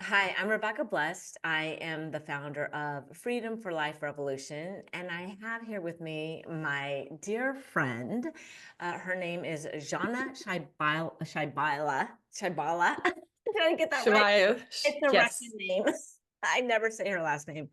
Hi, I'm Rebecca Blust. I am the founder of Freedom for Life Revolution, and I have here with me my dear friend. Her name is Zhanna Shybaila. Did I get that right? Shybaila, It's a Russian yes. name. I never say her last name.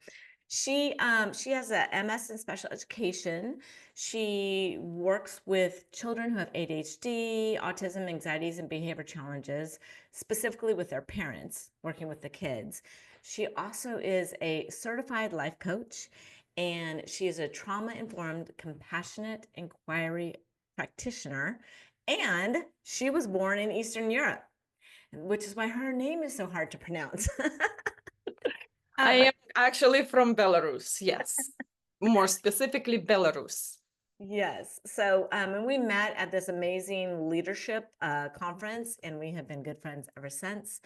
She has a MS in special education. She works with children who have ADHD, autism, anxieties, and behavior challenges, specifically with their parents, working with the kids. She also is a certified life coach, and she is a trauma-informed, compassionate inquiry practitioner. And she was born in Eastern Europe, which is why her name is so hard to pronounce. I But am actually from Belarus, yes. More specifically, Belarus. yes. So, and we met at this amazing leadership conference, and we have been good friends ever since.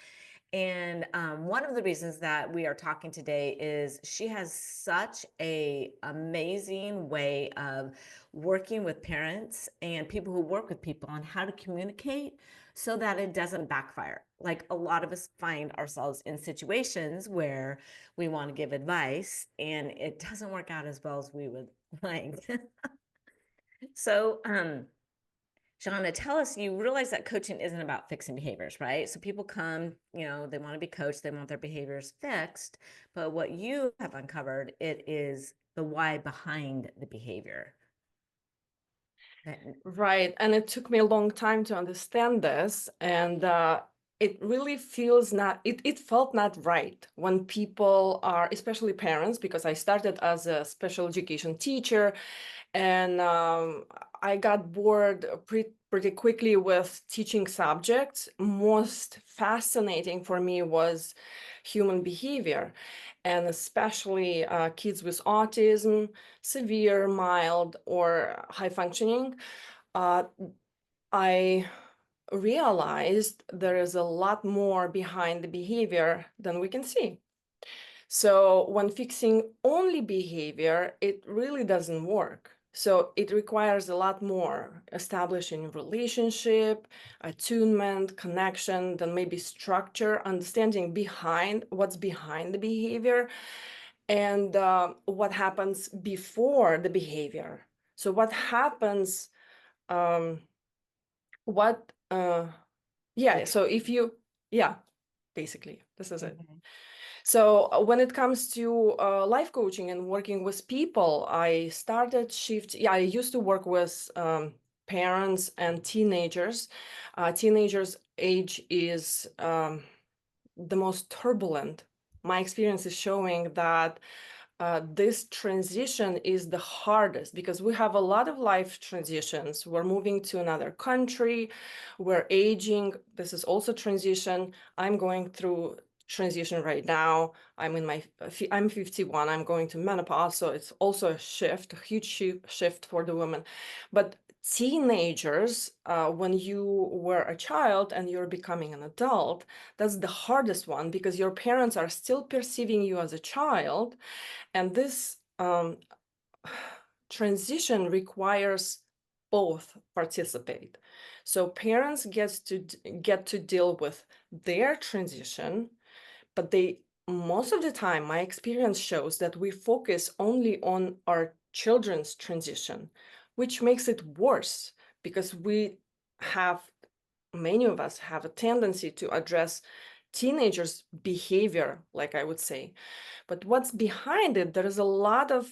And one of the reasons that we are talking today is she has such a amazing way of working with parents and people who work with people on how to communicate so that it doesn't backfire. Like a lot of us find ourselves in situations where we want to give advice and it doesn't work out as well as we would like. So, Zhanna, tell us, you realize that coaching isn't about fixing behaviors, right? So people come, they want to be coached, they want their behaviors fixed, but what you have uncovered, it is the why behind the behavior. Right. And it took me a long time to understand this. And it really feels not, it felt not right when people are, especially parents, because I started as a special education teacher and I got bored pretty quickly with teaching subjects. Most fascinating for me was human behavior, and especially kids with autism, severe, mild, or high functioning. Uh, I realized there is a lot more behind the behavior than we can see. So when fixing only behavior, it really doesn't work. So it requires a lot more, establishing relationship, attunement, connection, then maybe structure, understanding behind what's behind the behavior, and what happens before the behavior. So what happens, um, what, yeah, so if you, yeah, basically, this is it. Mhm. So when it comes to life coaching and working with people, I started shift. Yeah, I used to work with parents and teenagers. Teenagers' age is the most turbulent. My experience is showing that this transition is the hardest because we have a lot of life transitions. We're moving to another country, we're aging. This is also transition. I'm going through transition right now. I'm 51. I'm going to menopause, so it's also a shift, a huge shift for the women. But teenagers, when you were a child and you're becoming an adult, that's the hardest one because your parents are still perceiving you as a child, and this transition requires both participate. So parents get to deal with their transition, but they, most of the time, my experience shows that we focus only on our children's transition, which makes it worse because many of us have a tendency to address teenagers' behavior, like I would say. But what's behind it, there is a lot of,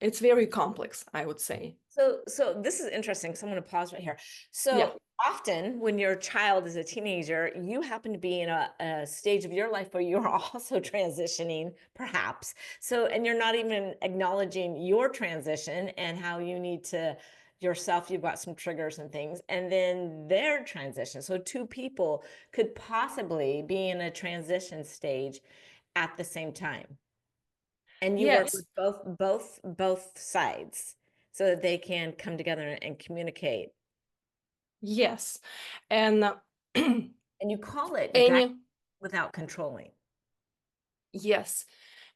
it's very complex, I would say. So this is interesting. So I'm going to pause right here. Yeah. So often when your child is a teenager, you happen to be in a stage of your life where you're also transitioning, perhaps. So, and you're not even acknowledging your transition and how you need to yourself, you've got some triggers and things, and then their transition. So two people could possibly be in a transition stage at the same time. And you work Yes. with both sides so that they can come together and communicate. Yes. And And you call it guide any, without controlling. yes.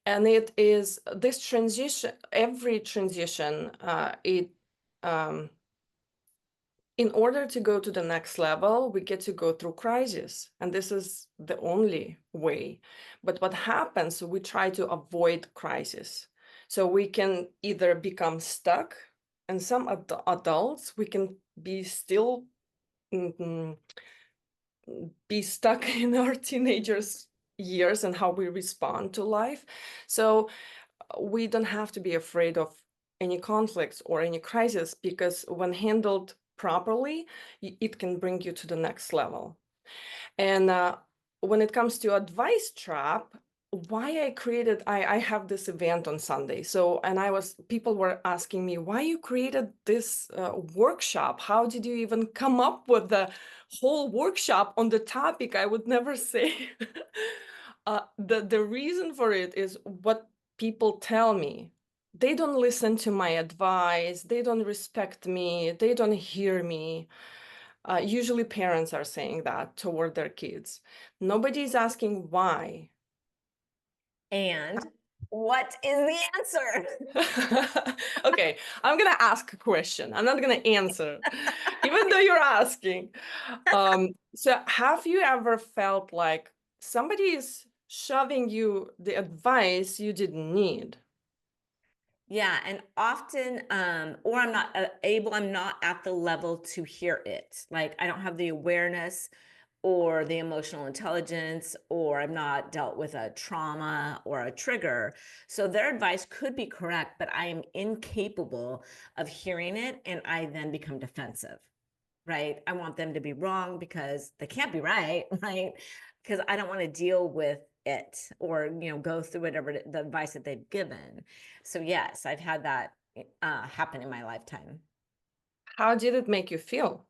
And it is this transition, every transition, um, in order to go to the next level, we get to go through crisis, and this is the only way. But what happens, we try to avoid crisis. So we can either become stuck, and some adults, we can be still mm, be stuck in our teenagers years and how we respond to life. So we don't have to be afraid of any conflicts or any crisis, because when handled properly, it can bring you to the next level. And when it comes to advice trap, why I have this event on Sunday. So, and people were asking me, why you created this workshop? How did you even come up with the whole workshop on the topic? I would never say. The reason for it is what people tell me. They don't listen to my advice. They don't respect me. They don't hear me. Usually parents are saying that toward their kids. Nobody's asking why. And what is the answer? Okay, I'm gonna ask a question. I'm not gonna answer, even though you're asking. So have you ever felt like somebody is shoving you the advice you didn't need? Yeah, and often, or I'm not I'm not at the level to hear it. Like I don't have the awareness or the emotional intelligence, or I've not dealt with a trauma or a trigger. So their advice could be correct, but I am incapable of hearing it, and I then become defensive, right? I want them to be wrong because they can't be right, right? Because I don't want to deal with it or go through whatever the advice that they've given. So yes, I've had that happen in my lifetime. How did it make you feel?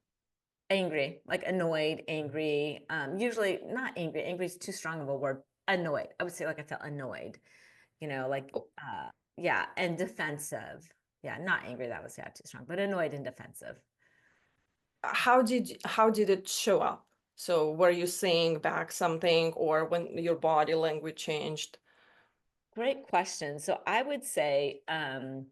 Angry, like annoyed, angry. Usually not angry. Angry is too strong of a word. Annoyed. I would say like I felt annoyed. Like yeah, and defensive. Yeah, not angry. That was, yeah, too strong, but annoyed and defensive. How did it show up? So were you saying back something, or when your body language changed? Great question. So I would say, and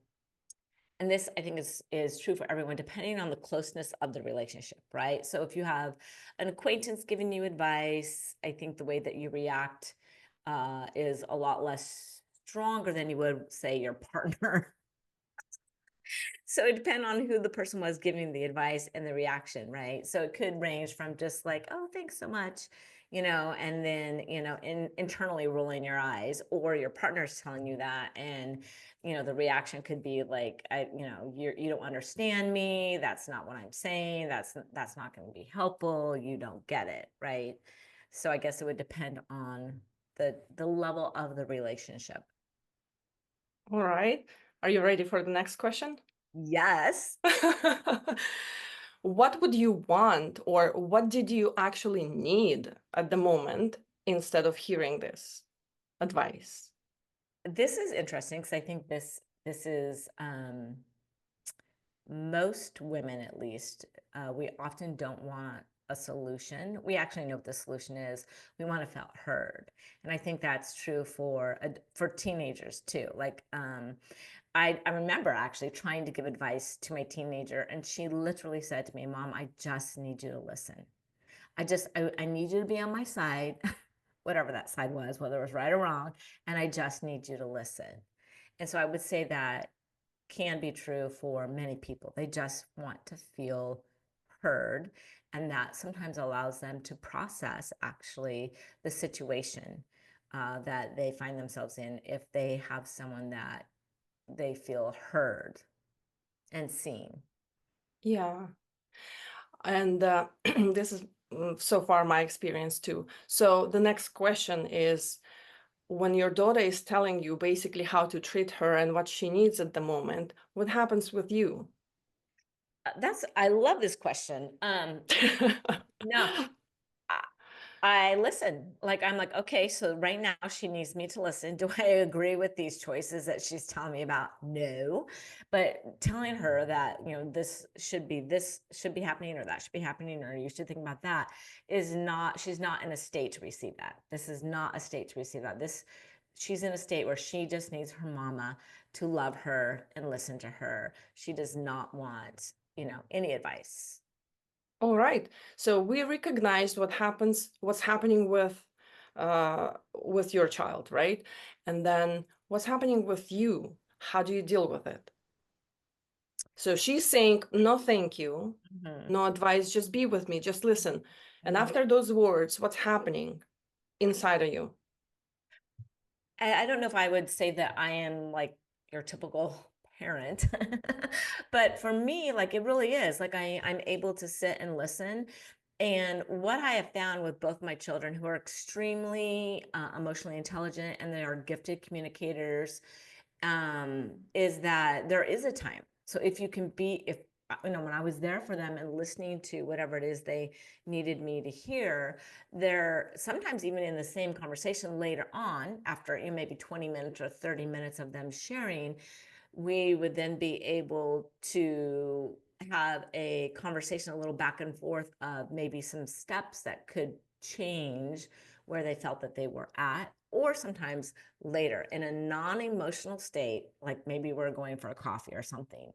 this I think is true for everyone, depending on the closeness of the relationship, right? So if you have an acquaintance giving you advice, I think the way that you react is a lot less stronger than you would say your partner. So it depends on who the person was giving the advice and the reaction, right? So it could range from just like, oh, thanks so much, and then, internally rolling your eyes, or your partner's telling you that. And, the reaction could be like, you don't understand me. That's not what I'm saying. That's not going to be helpful. You don't get it, right? So I guess it would depend on the level of the relationship. All right. Are you ready for the next question? Yes. What would you want, or what did you actually need at the moment instead of hearing this advice? This is interesting because I think this is most women, at least, we often don't want a solution. We actually know what the solution is. We want to feel heard, and I think that's true for teenagers too. Like I remember actually trying to give advice to my teenager, and she literally said to me, "Mom, I just need you to listen. I need you to be on my side." Whatever that side was, whether it was right or wrong, and I just need you to listen. And so I would say that can be true for many people. They just want to feel heard, and that sometimes allows them to process actually the situation that they find themselves in, if they have someone that they feel heard and seen. Yeah. And this is so far my experience too. So the next question is, when your daughter is telling you basically how to treat her and what she needs at the moment, what happens with you? I love this question. No, I listen. Like, I'm like, okay, so right now she needs me to listen. Do I agree with these choices that she's telling me about? No. But telling her that, this should be happening, or that should be happening, or you should think about that, she's not in a state to receive that. This is not a state to receive that. She's in a state where she just needs her mama to love her and listen to her. She does not want, any advice. All right. So we recognized what's happening with your child, right? And then what's happening with you? How do you deal with it? So she's saying, no, thank you. Mhm. No advice, just be with me, just listen. And Mhm. after those words, what's happening inside of you? I don't know if I would say that I am like your typical parent, but for me, like it really is like I'm able to sit and listen. And what I have found with both my children, who are extremely emotionally intelligent and they are gifted communicators, is that there is a time. So if you can be, if when I was there for them and listening to whatever it is they needed me to hear, they're sometimes even in the same conversation later on, after maybe 20 minutes or 30 minutes of them sharing, we would then be able to have a conversation, a little back and forth of maybe some steps that could change where they felt that they were at, or sometimes later in a non-emotional state, like maybe we're going for a coffee or something,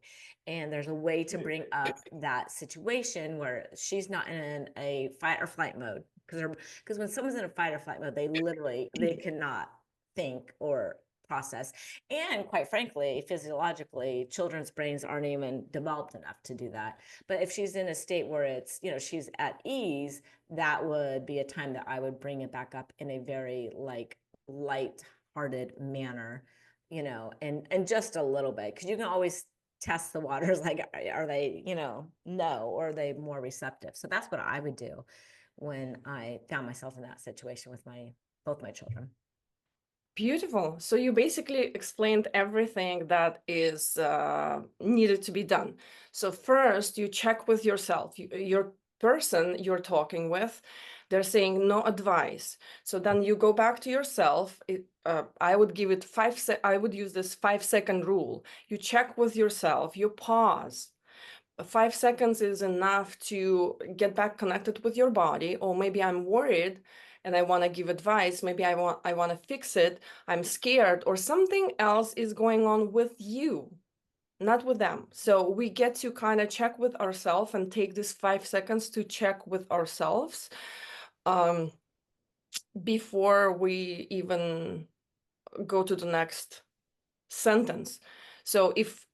and there's a way to bring up that situation where she's not in a fight or flight mode, because when someone's in a fight or flight mode, they cannot think or process. And quite frankly, physiologically, children's brains aren't even developed enough to do that. But if she's in a state where it's, she's at ease, that would be a time that I would bring it back up in a very like light-hearted manner, and just a little bit, because you can always test the waters, like are they, no, or are they more receptive? So that's what I would do when I found myself in that situation with my both my children. Beautiful. So you basically explained everything that is needed to be done. So first, you check with yourself. Your person you're talking with, they're saying no advice. So then you go back to yourself. I would give it I would use this 5-second rule. You check with yourself. You pause. 5 seconds is enough to get back connected with your body. Or maybe I'm worried and I want to give advice. Maybe I want to fix it. I'm scared, or something else is going on with you, not with them. So we get to kind of check with ourselves and take this 5 seconds to check with ourselves um, before we even go to the next sentence. So if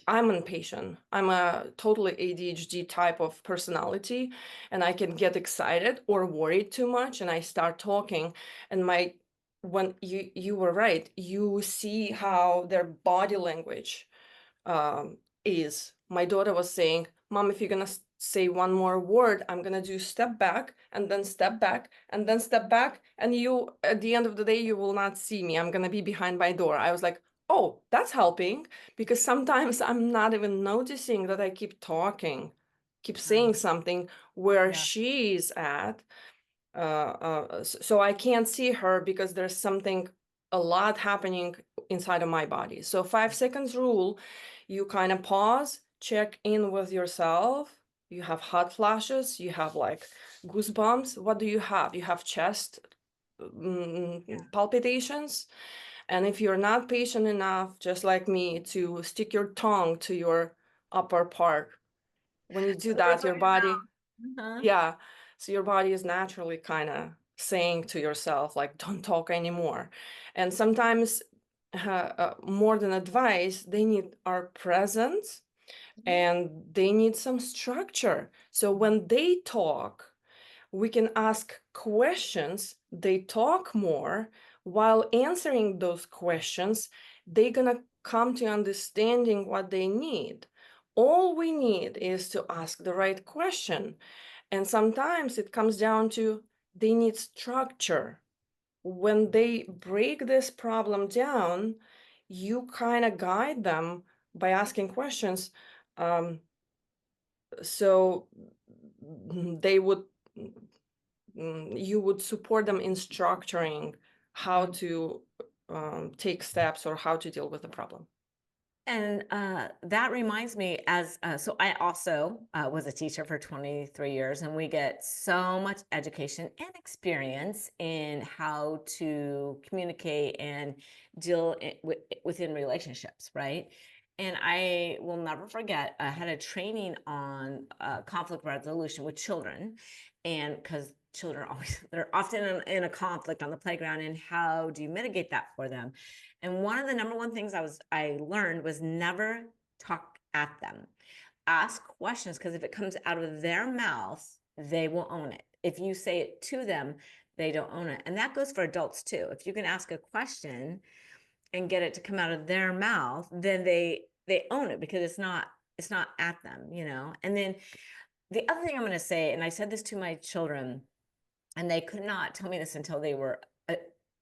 I'm impatient, I'm a totally ADHD type of personality, and I can get excited or worried too much, and I start talking, and when you were right, you see how their body language is. My daughter was saying, Mom, if you're gonna say one more word, I'm gonna do step back and then step back and then step back. And you, at the end of the day, you will not see me. I'm gonna be behind my door. I was like, oh, that's helping, because sometimes I'm not even noticing that I keep talking, keep saying something where Yeah. she's at. So I can't see her because there's something, a lot happening inside of my body. So 5 seconds rule, you kind of pause, check in with yourself. You have hot flashes, you have like goosebumps. What do you have? You have chest Yeah. palpitations. And if you're not patient enough, just like me, to stick your tongue to your upper part, when you do To the roof that, of your your body, mouth. Uh-huh. yeah. So your body is naturally kind of saying to yourself, like, don't talk anymore. And sometimes, more than advice, they need our presence and they need some structure. So when they talk, we can ask questions, they talk more. While answering those questions, they're gonna come to understanding what they need. All we need is to ask the right question. And sometimes it comes down to they need structure. When they break this problem down, you kind of guide them by asking questions. Um, so they would, you would support them in structuring how Mhm. to take steps or how to deal with the problem. And that reminds me, so I also was a teacher for 23 years, and we get so much education and experience in how to communicate and deal within relationships, right? And I will never forget, I had a training on conflict resolution with children. And because children are always, they're often in a conflict on the playground, and how do you mitigate that for them? And one of the number one things I learned was never talk at them. Ask questions, because if it comes out of their mouth, they will own it. If you say it to them, they don't own it. And that goes for adults too. If you can ask a question and get it to come out of their mouth, then they own it, because it's not at them, you know. And then the other thing I'm going to say, and I said this to my children, and they could not tell me this until they were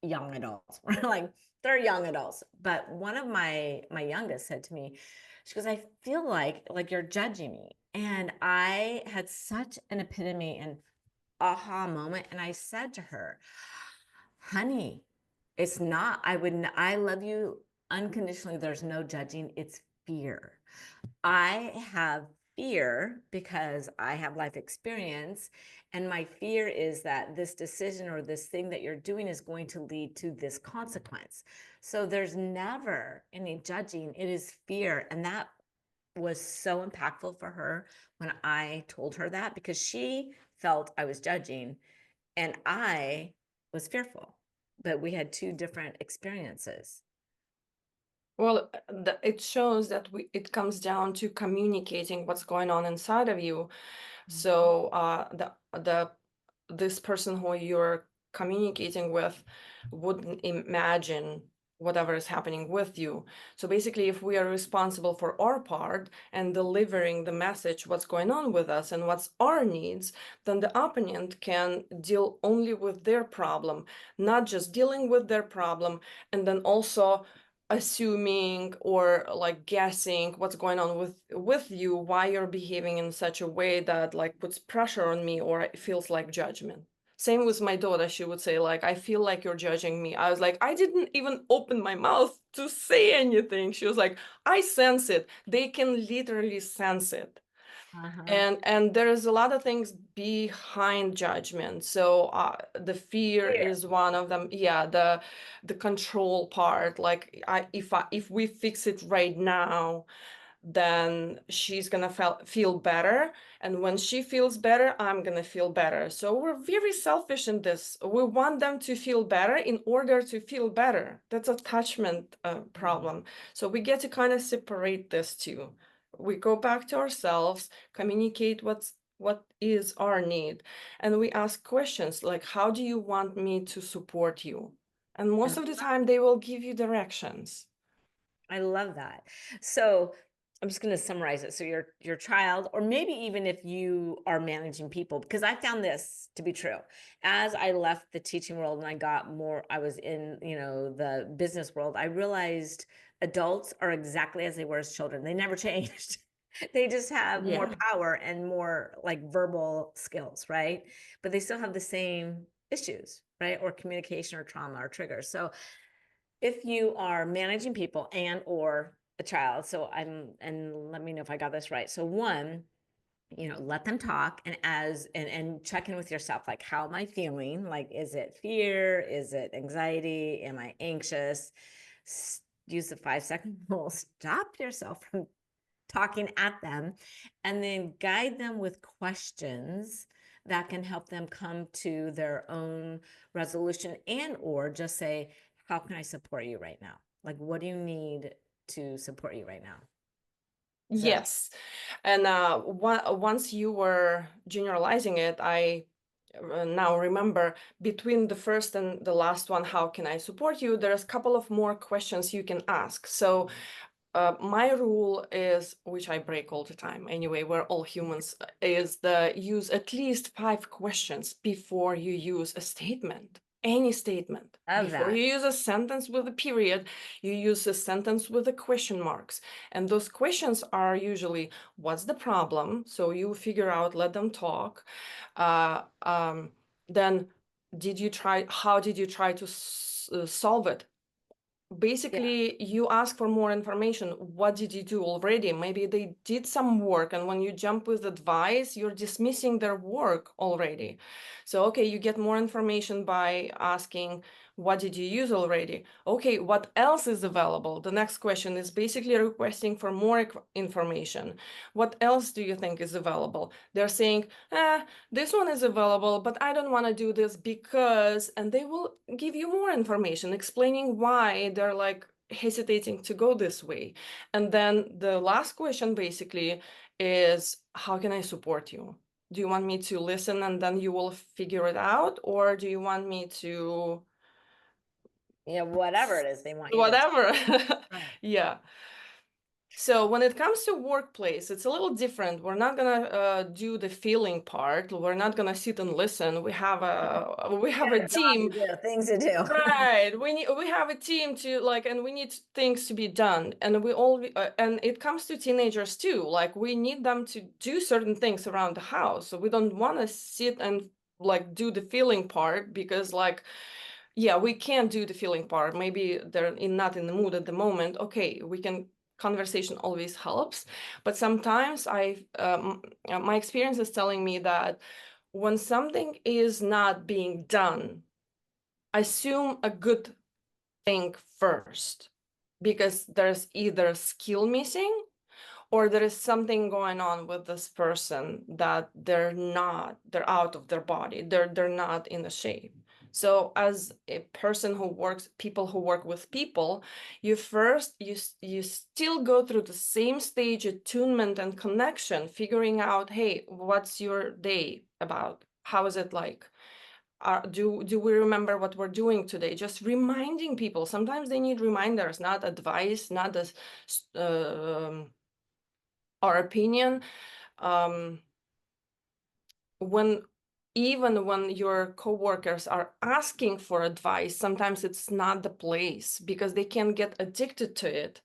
young adults. Like, they're young adults, but one of my youngest said to me, she goes, I feel like you're judging me. And I had such an epitome and aha moment, and I said to her, honey, it's not, I love you unconditionally. There's no judging. It's fear. I have fear because I have life experience. And my fear is that this decision or this thing that you're doing is going to lead to this consequence. So there's never any judging. It is fear. And that was so impactful for her when I told her that, because she felt I was judging and I was fearful, but we had two different experiences. Well, it shows that it comes down to communicating what's going on inside of you. So this person who you're communicating with wouldn't imagine whatever is happening with you. So basically, if we are responsible for our part and delivering the message, what's going on with us and what's our needs, then the opponent can deal only with their problem, not just dealing with their problem, and then also assuming or like guessing what's going on with you, why you're behaving in such a way that like puts pressure on me or it feels like judgment. Same with my daughter. She would say like, I feel like you're judging me. I was like, I didn't even open my mouth to say anything. She was like, I sense it. They can literally sense it. Uh-huh. And there's a lot of things behind judgment. So the fear Fear. is one of them. Yeah, the control part. Like if we fix it right now, then she's gonna feel better, and when she feels better, I'm gonna feel better. So we're very selfish in this. We want them to feel better in order to feel better. That's attachment Mhm. problem. So we get to kind of separate this two. We go back to ourselves, communicate what is our need, and we ask questions like, how do you want me to support you? And And most of the time they will give you directions. I love that. So I'm just going to summarize it. So your child, or maybe even if you are managing people, because I found this to be true. As I left the teaching world and I got more, I was in, the business world, I realized adults are exactly as they were as children. They never changed. They just have more Yeah. power and more like verbal skills, right? But they still have the same issues, right? Or communication or trauma or triggers. So if you are managing people and or a child, and let me know if I got this right. So one, let them talk, and check in with yourself, like, how am I feeling? Like, is it fear? Is it anxiety? Am I anxious? Use the 5-second rule. Stop yourself from talking at them, and then guide them with questions that can help them come to their own resolution, and or just say, how can I support you right now? Like, what do you need to support you right now? So Yes. And once you were generalizing it, I now remember between the first and the last one, how can I support you? There's a couple of more questions you can ask. So my rule is, which I break all the time anyway, we're all humans, is the use at least 5 questions before you use a statement. Any statement. of Before that. you use a sentence with a period, you use a sentence with the question marks. And those questions are usually, what's the problem? So you figure out, let them talk. Uh, um, then how did you try to solve it? Yeah. Basically, you ask for more information. What did you do already? Maybe they did some work, and when you jump with advice, you're dismissing their work already. So, okay, you get more information by asking, What did you use already? Okay, what else is available? The next question is basically requesting for more information. What else do you think is available? They're saying, this one is available, but I don't want to do this because, and they will give you more information explaining why they're like hesitating to go this way. And then the last question basically is, how can I support you? Do you want me to listen and then you will figure it out? Or do you want me to Whatever it is they want you to do. whatever? Right. Yeah. So when it comes to workplace, it's a little different. We're not gonna do the feeling part. We're not gonna sit and listen. We have Got a a job to team. do, things to do. Right. We have a team to like, and we need things to be done. And we all, and it comes to teenagers too. Like we need them to do certain things around the house. So we don't want to sit and like do the feeling part because like, yeah, we can't do the feeling part. Maybe they're not in the mood at the moment. Okay, we can, conversation always helps. But sometimes my experience is telling me that when something is not being done, assume a good thing first because there's either skill missing or there is something going on with this person that they're out of their body, they're not in the shape. So as a person who works, people who work with people, you first you still go through the same stage, attunement and connection, figuring out, hey, what's your day about, how is it like, do we remember what we're doing today? Just reminding people. Sometimes they need reminders, not advice, not this our opinion. Um, when even when your coworkers are asking for advice, sometimes it's not the place because they can get addicted to it,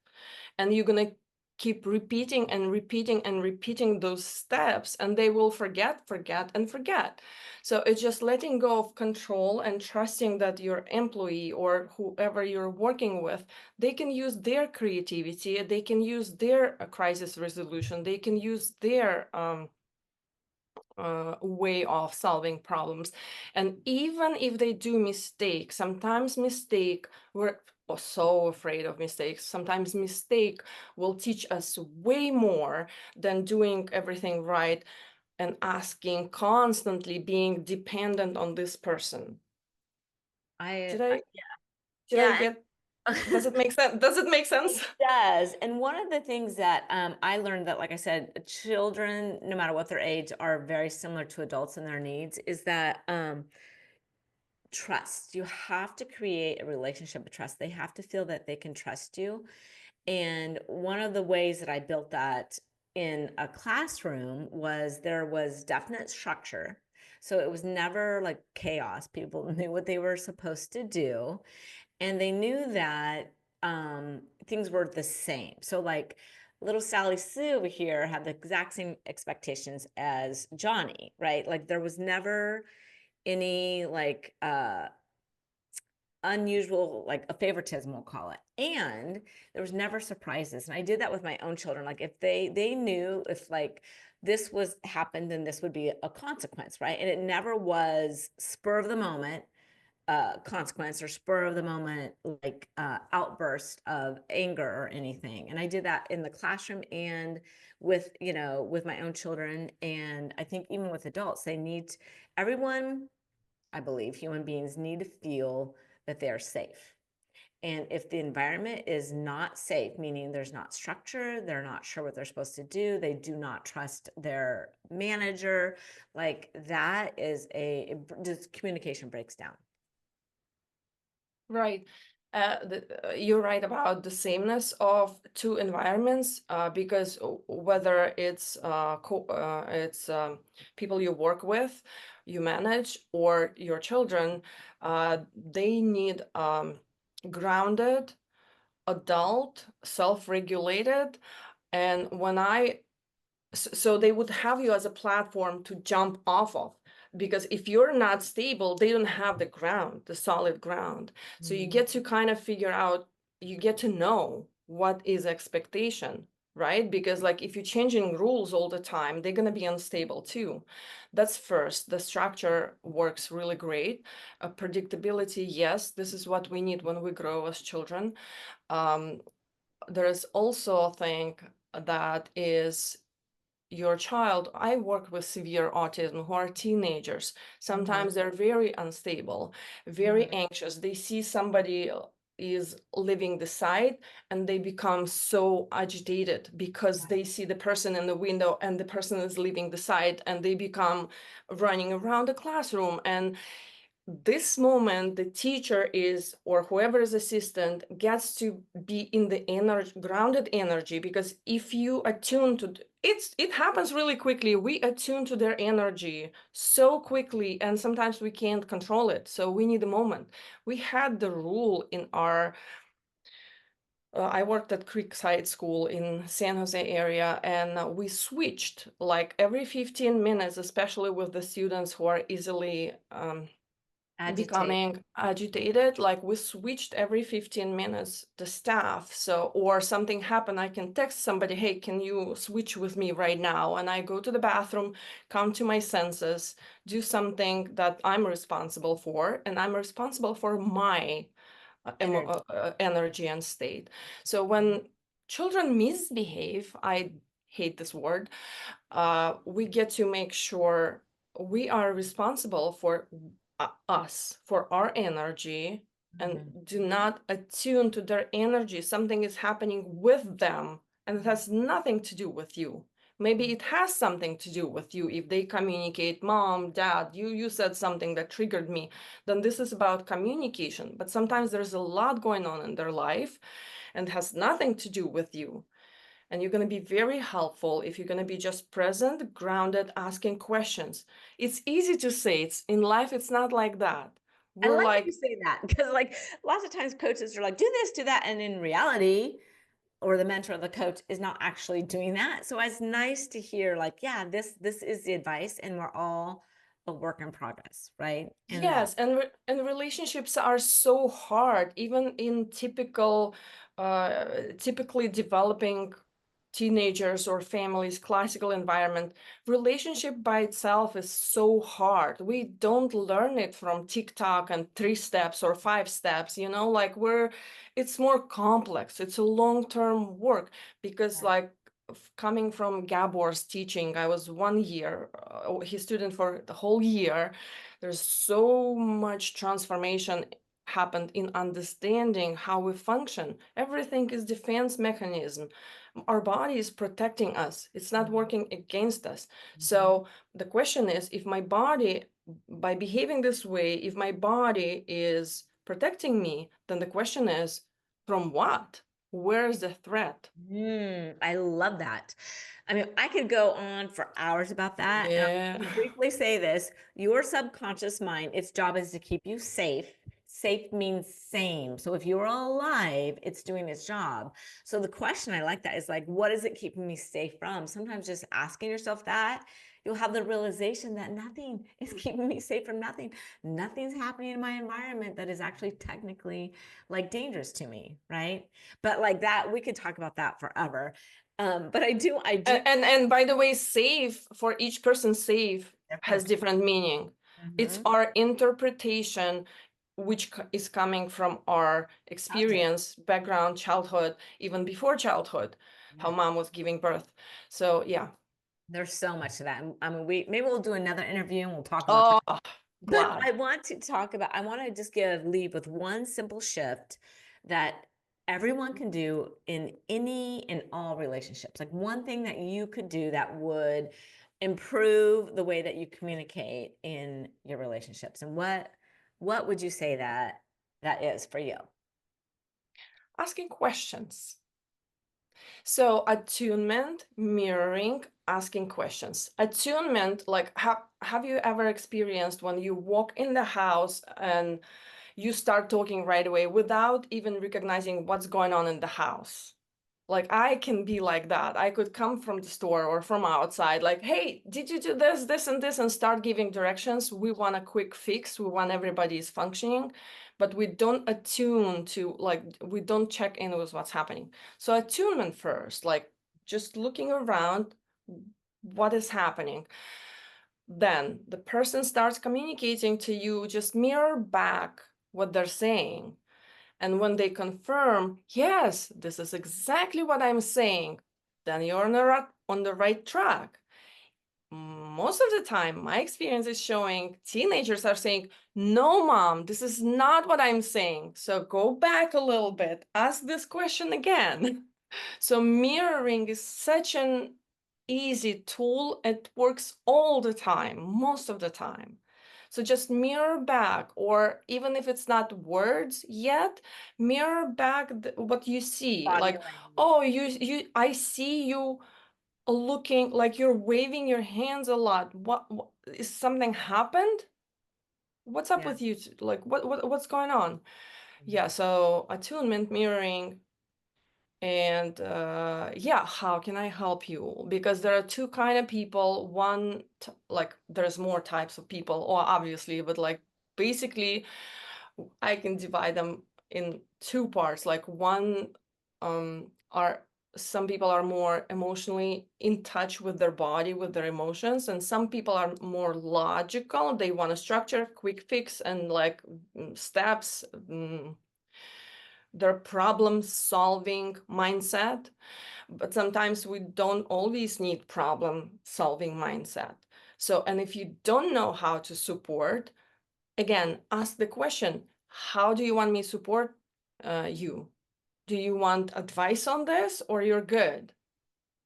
and you're gonna keep repeating and repeating and repeating those steps, and they will forget, forget, and forget. So it's just letting go of control and trusting that your employee or whoever you're working with, they can use their creativity, they can use their crisis resolution, they can use their way of solving problems. And even if they do mistakes, sometimes we're so afraid of mistakes. Sometimes mistake will teach us way more than doing everything right and asking constantly, being dependent on this person. I, Did I yeah. did I Yeah. get, does it make sense? Does it make sense? Does. And one of the things that I learned that, like I said, children, no matter what their age, are very similar to adults in their needs is that trust. You have to create a relationship of trust. They have to feel that they can trust you. And one of the ways that I built that in a classroom was there was definite structure. So it was never like chaos. People knew what they were supposed to do. And they knew that things were the same. So like little Sally Sue over here had the exact same expectations as Johnny, right? Like there was never any like unusual, like a favoritism, we'll call it. And there was never surprises. And I did that with my own children. Like if they knew if like this was happened, then this would be a consequence, right? And it never was spur of the moment consequence or spur of the moment like outburst of anger or anything. And I did that in the classroom and with with my own children. And I think even with adults, they need everyone, I believe human beings need to feel that they're safe. And if the environment is not safe, meaning there's not structure, they're not sure what they're supposed to do, they do not trust their manager, like that is just communication breaks down. Right. You're right about the sameness of two environments, because whether it's people you work with, you manage, or your children, they need grounded, adult, self-regulated. And so they would have you as a platform to jump off of, because if you're not stable, they don't have the ground, the solid ground. So you Mhm. get to kind of figure out, you get to know what is expectation, right? Because like if you're changing rules all the time, they're going to be unstable too. That's first. The structure works really great. Predictability, yes, this is what we need when we grow as children. Um, there is also a thing that is your child. I work with severe autism who are teenagers. Mhm. Sometimes they're very unstable, very Mhm. anxious. They see somebody is leaving the site and they become so agitated because Right. they see the person in the window and the person is leaving the site, and they become running around the classroom. And this moment the teacher is, or whoever is assistant, gets to be in the energy, grounded energy, because if you attune to it happens really quickly. We attune to their energy so quickly, and sometimes we can't control it, so we need a moment. We had the rule in our I worked at Creekside School in San Jose area, and we switched like every 15 minutes, especially with the students who are easily Agitate. becoming agitated. Like we switched every 15 minutes the staff. So, or something happened, I can text somebody, hey, can you switch with me right now? And I go to the bathroom, come to my senses, do something that I'm responsible for, and I'm responsible for my Energy. energy and state. So when children misbehave, I hate this word, we get to make sure we are responsible for us, for our energy, and Mhm. do not attune to their energy. Something is happening with them, and it has nothing to do with you. Maybe it has something to do with you if they communicate, mom, dad, you said something that triggered me, then this is about communication. But sometimes there's a lot going on in their life and has nothing to do with you. And you're going to be very helpful if you're going to be just present, grounded, asking questions. It's easy to say, it's in life, it's not like that. I We're like that you like, say that because, like, lots of times coaches are like, do this, do that. And in reality, or the mentor or the coach is not actually doing that. So it's nice to hear, like, yeah, this is the advice, and we're all a work in progress, right? And yes, and relationships are so hard, even in typically developing teenagers or families, classical environment. Relationship by itself is so hard. We don't learn it from TikTok and 3 steps or 5 steps, like it's more complex. It's a long-term work because like coming from Gabor's teaching, I was 1 year, his student for the whole year. There's so much transformation happened in understanding how we function. Everything is defense mechanism. Our body is protecting us. It's not working against us. So the question is, if my body, by behaving this way, if my body is protecting me, then the question is, from what? Where's the threat? I love that. I mean, I could go on for hours about that. And I'm Yeah. going to briefly say this. Your subconscious mind, its job is to keep you safe. Safe means same. So if you're alive, it's doing its job. So the question, I like that, is like, what is it keeping me safe from? Sometimes just asking yourself that, you'll have the realization that nothing is keeping me safe from nothing. Nothing's happening in my environment that is actually technically like dangerous to me, right? But like that, we could talk about that forever. But I do And by the way, safe, for each person, safe has different. different meaning. It's Mhm. our interpretation, which is coming from our Childhood. experience, background, childhood, even before childhood, how Yeah. mom was giving birth. So yeah. There's so much to that. I mean, we maybe we'll do another interview and we'll talk about that. Oh, But glad. I want to just leave with one simple shift that everyone can do in any and all relationships. Like one thing that you could do that would improve the way that you communicate in your relationships. And what would you say that is for you? Asking questions. So attunement, mirroring, asking questions. Attunement, like have you ever experienced when you walk in the house and you start talking right away without even recognizing what's going on in the house? Like I can be like that. I could come from the store or from outside, like, hey, did you do this, this, and this, and start giving directions. We want a quick fix. We want everybody is functioning, but we don't attune to, like, we don't check in with what's happening. So attunement first, like just looking around, what is happening. Then the person starts communicating to you, just mirror back what they're saying. And when they confirm, yes, this is exactly what I'm saying, then you're on the right track. Most of the time, my experience is showing teenagers are saying, no, mom, this is not what I'm saying. So go back a little bit, ask this question again. So mirroring is such an easy tool. It works all the time, most of the time. So just mirror back, or even if it's not words yet, mirror back what you see. Body Like, language. oh, I see you looking like you're waving your hands a lot. What is something happened? What's up Yeah. with you? Like, what's going on? Mhm. Yeah, so attunement, mirroring, and yeah, how can I help you? Because there are two kind of people. One, like, there's more types of people, or obviously, but like basically, I can divide them in two parts. Like one, are some people are more emotionally in touch with their body, with their emotions, and some people are more logical. They want a structure, quick fix, and like steps. Their problem solving mindset. But sometimes we don't always need problem solving mindset. So, and if you don't know how to support, again, ask the question, how do you want me to support you? Do you want advice on this, or you're good?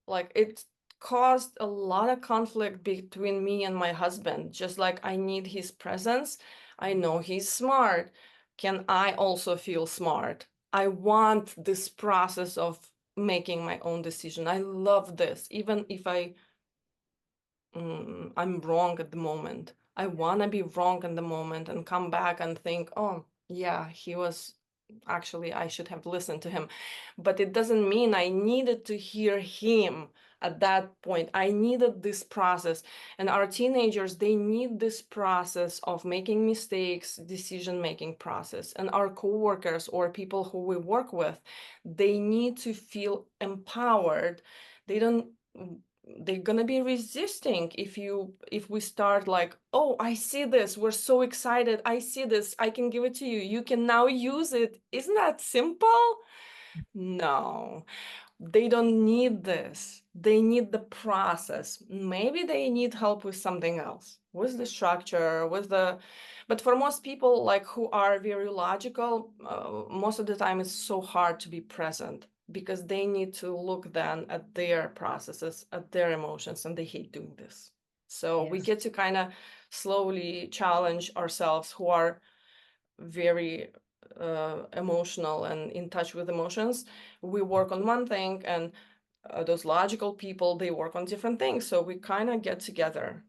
Like, it caused a lot of conflict between me and my husband. Just like, I need his presence. I know he's smart. Can I also feel smart? I want this process of making my own decision. I love this, even if I'm wrong at the moment. I want to be wrong in the moment and come back and think, oh, yeah, he was actually, I should have listened to him. But it doesn't mean I needed to hear him at that point. I needed this process. And our teenagers, they need this process of making mistakes, decision-making process. And our coworkers or people who we work with, they need to feel empowered. They don't they're gonna be resisting if we start like, oh, I see this, we're so excited, I see this, I can give it to you, you can now use it. Isn't that simple? No, they don't need this. They need the process. Maybe they need help with something else, with the structure, but for most people, like, who are very logical, most of the time it's so hard to be present because they need to look then at their processes, at their emotions, and they hate doing this. So we Yes. get to kind of slowly challenge ourselves who are very emotional and in touch with emotions. We work on one thing, and those logical people, they work on different things. So we kind of get together.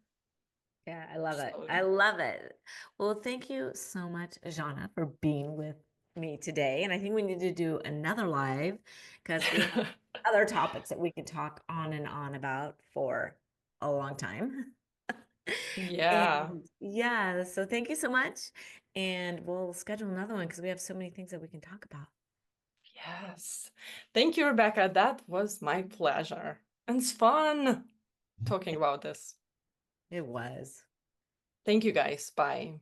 Yeah, I love it. So I love it. Well, thank you so much, Zhanna, for being with me today. And I think we need to do another live because we have other topics that we can talk on and on about for a long time. yeah, And yeah, so thank you so much. And we'll schedule another one because we have so many things that we can talk about. yes. Thank you, Rebecca. That was my pleasure. And it's fun talking about this. It was. Thank you, guys. Bye.